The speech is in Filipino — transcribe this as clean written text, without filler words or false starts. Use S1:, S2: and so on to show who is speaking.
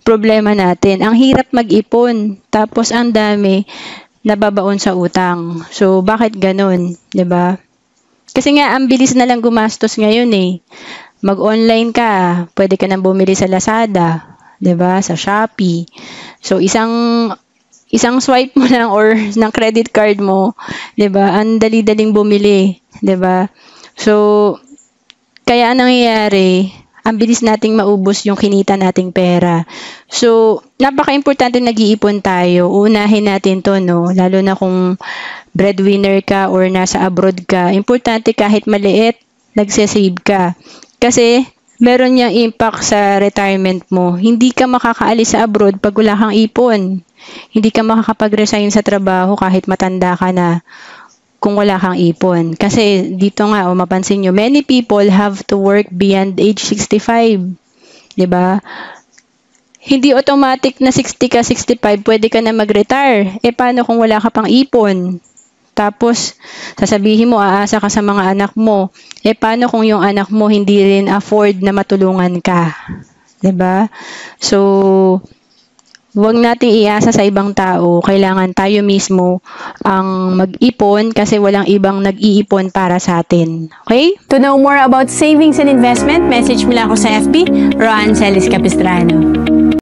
S1: problema natin. Ang hirap mag-ipon, tapos ang dami nababaon sa utang. So, bakit ganun? 'Di ba? Kasi nga, ang bilis na lang gumastos ngayon eh. Mag-online ka, pwede ka nang bumili sa Lazada, 'di ba? Sa Shopee. So, isang swipe mo lang or ng credit card mo, 'di ba? Ang dali-daling bumili, 'di ba? So, kaya anong nangyayari, ang bilis nating maubos yung kinita nating pera. So, napaka-importante nag-iipon tayo. Unahin natin to, no? Lalo na kung breadwinner ka or nasa abroad ka. Importante kahit maliit, nagse-save ka. Kasi, meron niyang impact sa retirement mo. Hindi ka makakaalis sa abroad pag wala kang ipon. Hindi ka makakapag-resign sa trabaho kahit matanda ka na kung wala kang ipon. Kasi dito nga, mapansin nyo, many people have to work beyond age 65. 'Di ba? Hindi automatic na 60 ka, 65, pwede ka na mag-retire. Paano kung wala ka pang ipon? Tapos, sasabihin mo, aasa ka sa mga anak mo. Paano kung yung anak mo hindi rin afford na matulungan ka? 'Di ba? So, huwag nating iasa sa ibang tao. Kailangan tayo mismo ang mag-ipon kasi walang ibang nag-iipon para sa atin. Okay?
S2: To know more about savings and investment, message mo lang ako sa FB, Ron Celis Capistrano.